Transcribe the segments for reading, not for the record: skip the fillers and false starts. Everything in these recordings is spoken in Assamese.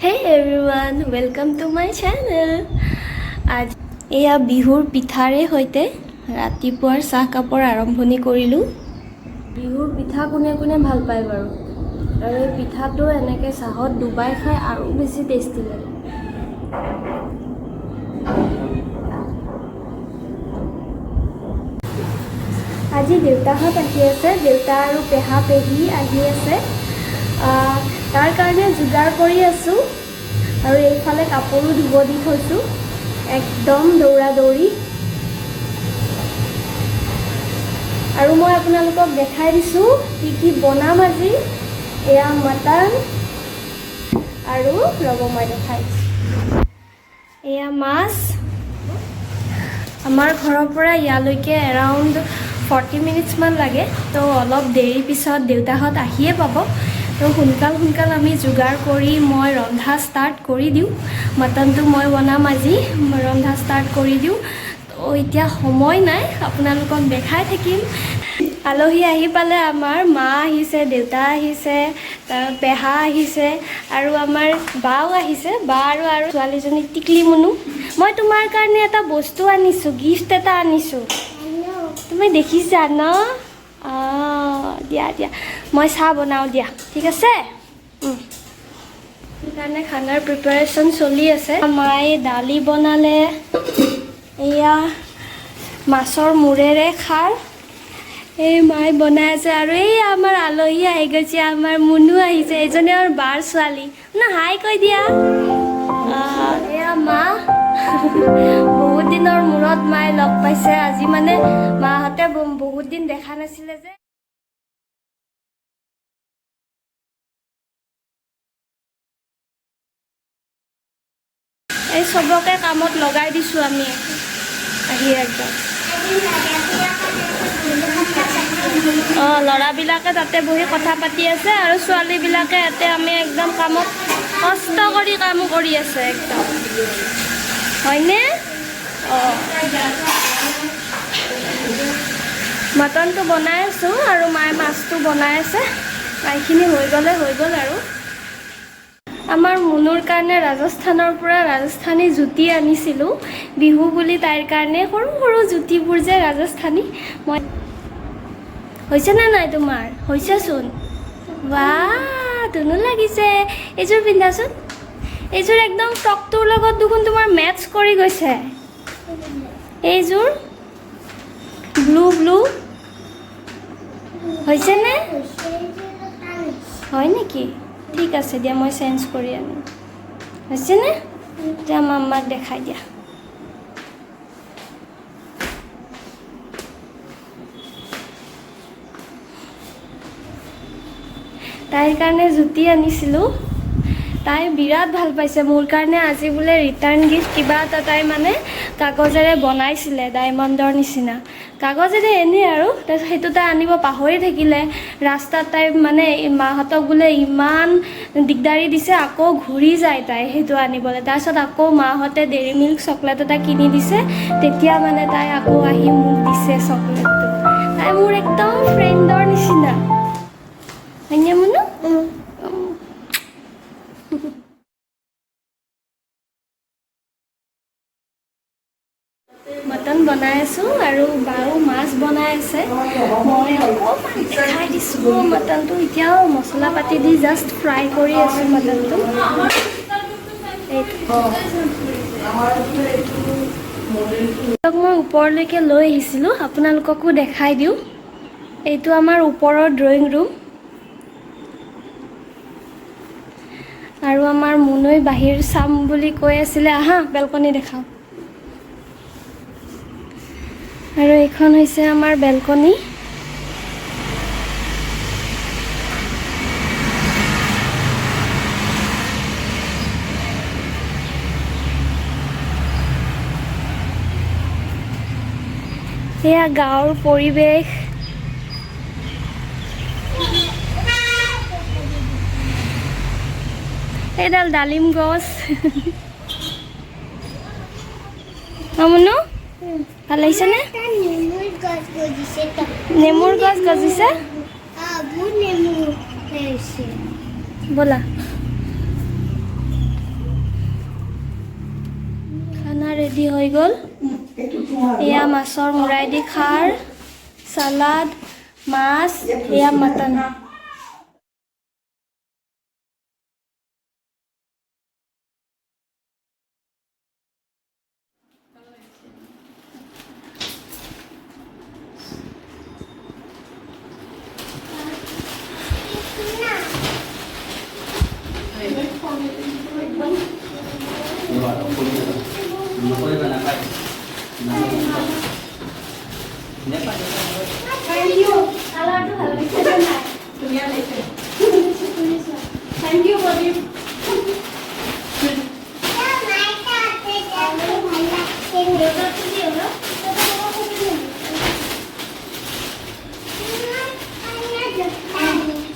Hey everyone, welcome to my channel. आज एया बिहुर पिठारे होइते रातिपुৱাৰ চাহ কাপৰ আৰম্ভণি কৰিলো। বিহুৰ পিঠা কোনে কোনে ভাল পায় বাৰু আৰু এই পিঠাটো এনেকে চাহত ডুবাই খাই আৰু বেছি টেষ্টি লাগে। আজি দেউতাহঁত আহি আছে, দেউতা আৰু পেহা পেহী আহি আছে। তাৰ কাৰণে যোগাৰ কৰি আছো আৰু এইফালে কাপোৰো ধুব দি থৈছো একদম দৌৰা দৌৰি। আৰু মই আপোনালোকক দেখাই দিছো কি বনাম আজি। এয়া মটন আৰু ৰব মই দেখাই দিছো। এয়া মাছ। আমাৰ ঘৰৰ পৰা ইয়ালৈকে এৰাউণ্ড 40 মিনিটছ মান লাগে, তো অলপ দেৰি পিছত দেউতাহঁত আহিয়ে পাব। তো সোনকাল আমি যোগাৰ কৰি মই ৰন্ধা ষ্টাৰ্ট কৰি দিওঁ। মটনটো মই বনাম আজি, ৰন্ধা ষ্টাৰ্ট কৰি দিওঁ। তো এতিয়া সময় নাই, আপোনালোকক দেখাই থাকিম। আলহী আহি পালে আমাৰ মা আহিছে, দেউতা আহিছে, পেহা আহিছে আৰু আমাৰ বাও আহিছে, বা আৰু ছোৱালীজনী টিকলি মুনু। মই তোমাৰ কাৰণে এটা বস্তু আনিছো, গিফ্ট এটা আনিছো। তুমি দেখিছা ন? দিয়া দিয়া মই চাহ বনাওঁ দিয়া, ঠিক আছে? সেইকাৰণে খানাৰ প্ৰিপাৰেশ্যন চলি আছে। মায়ে দালি বনালে, এয়া মাছৰ মূৰেৰে খাৰ এই মায়ে বনাই আছে। আৰু এই আমাৰ আলহী আহি গৈছে, আমাৰ মুনু আহিছে, এজনী আমাৰ বাৰ ছোৱালী না। হাই কৈ দিয়া। এয়া মা বহুত দিনৰ মূৰত মায়ে লগ পাইছে আজি, মানে মাহঁতে বহুত দিন দেখা নাছিলে যে। এই চবকে কামত লগাই দিছোঁ আমি আহি একদম। ল'ৰাবিলাকে তাতে বহি কথা পাতি আছে আৰু ছোৱালীবিলাকে ইয়াতে আমি একদম কামত কষ্ট কৰি কাম কৰি আছে একদম, হয়নে? মটনটো বনাই আছোঁ আৰু মায়ে মাছটো বনাই আছে। এইখিনি হৈ গ'ল আৰু। আমাৰ মুনুৰ কাৰণে ৰাজস্থানৰ পৰা ৰাজস্থানী জুতি আনিছিলোঁ বিহু বুলি। তাইৰ কাৰণে সৰু সৰু জুতিবোৰ যে ৰাজস্থানী। মই হৈছে নে নাই তোমাৰ? হৈছেচোন। বাহ ধুনু লাগিছে। এইযোৰ পিন্ধাচোন, এইযোৰ একদম ফ্ৰকটোৰ লগত দেখোন তোমাৰ মেটচ কৰি গৈছে। এইযোৰ ব্লু হৈছেনে? হয় নেকি? ঠিক আছে দিয়া, মই চেঞ্জ কৰি আনিম। হৈছেনে? এতিয়া মাম্মাক দেখাই দিয়া। তাইৰ কাৰণে জুতি আনিছিলোঁ, তাই বিৰাট ভাল পাইছে। মোৰ কাৰণে আজি বোলে ৰিটাৰ্ণ গিফ্ট কিবা এটা তাই মানে কাগজেৰে বনাইছিলে, ডায়মণ্ডৰ নিচিনা কাগজেৰে এনেই আৰু। তাৰপিছত সেইটো তাই আনিব পাহৰি থাকিলে। ৰাস্তাত তাই মানে মাহঁতক বোলে ইমান দিগদাৰি দিছে, আকৌ ঘূৰি যায় তাই সেইটো আনিবলৈ। তাৰপিছত আকৌ মাহঁতে ডেইৰী মিল্ক চকলেট এটা কিনি দিছে, তেতিয়া মানে তাই আকৌ আহি মোক দিছে চকলেটটো। তাই মোৰ একদম ফ্ৰেণ্ডৰ নিচিনা, হয়নে মুনু? মটন বনাই আছোঁ আৰু বাও মাছ বনাই আছে। মই অকণমান দেখাই দিছোঁ মটনটো। এতিয়াও মছলা পাতি দি জাষ্ট ফ্ৰাই কৰি আছোঁ মটনটো। মই ওপৰলৈকে লৈ আহিছিলোঁ, আপোনালোককো দেখাই দিওঁ। এইটো আমাৰ ওপৰৰ ড্ৰয়িং ৰুম আৰু আমাৰ মুনুই বাহিৰ চাম বুলি কৈ আছিলে। আহা বেলকনি দেখাওঁ। আৰু এইখন হৈছে আমাৰ বেলকনি। এয়া গাঁৱৰ পৰিৱেশ। এইডাল ডালিম গছ। মুনু ভাল লাগিছেনে? নেমুৰ গছ গজিছে। ব'লা ৰেডি হৈ গ'ল এয়া মাছৰ মুৰাই দি খাৰ সালাড মাছ এয়া মটন Thank you. Salad ভাল লাগিছে নাই? ধুনীয়া লাগিছে। Thank you Pradeep.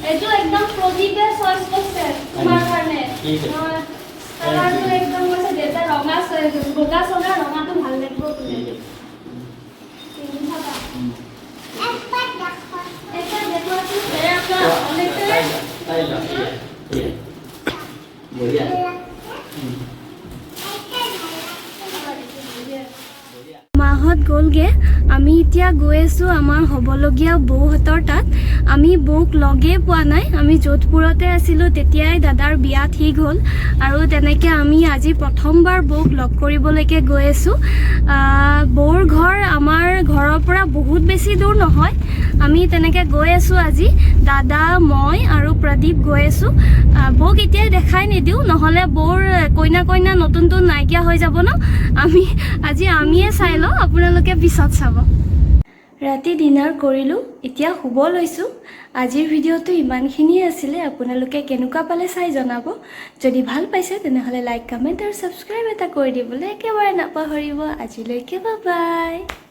এইটো একদম প্ৰদীপে চইচ কৰিছে তোমাৰ কাৰণে। কালাৰটো একদম কৈছে দেউতা ৰঙা বগা চগা ৰঙাটো ভাল লাগিব তুমি। মাহত গ'লগে আমি এতিয়া গৈ আছোঁ আমাৰ হ'বলগীয়া বৌহঁতৰ তাত আমি বৌক লগে পোৱা নাই আমি যোধপুৰতে আছিলোঁ তেতিয়াই দাদাৰ বিয়া ঠিক হ'ল আৰু তেনেকৈ আমি আজি প্ৰথমবাৰ বৌক লগ কৰিবলৈকে গৈ আছোঁ বৌৰ ঘৰ আমাৰ ঘৰৰ পৰা বহুত বেছি দূৰ নহয় আমি তেনেকৈ গৈ আছোঁ আজি দাদা মই আৰু প্ৰদীপ গৈ আছোঁ বৌক এতিয়াই দেখাই নিদিওঁ নহ'লে বৌৰ কইনা নতুনটো নাইকিয়া হৈ যাব ন আজি আমিয়ে চাই লওঁ আপোনালোকে পিছত চাব ৰাতি ডিনাৰ কৰিলোঁ এতিয়া শুব লৈছোঁ আজিৰ ভিডিঅ'টো ইমানখিনিয়ে আছিলে আপোনালোকে কেনেকুৱা পালে চাই জনাব যদি ভাল পাইছে তেনেহ'লে লাইক কমেণ্ট আৰু ছাবস্ক্ৰাইব এটা কৰি দিবলৈ একেবাৰে নাপাহৰিব আজিলৈকে বাই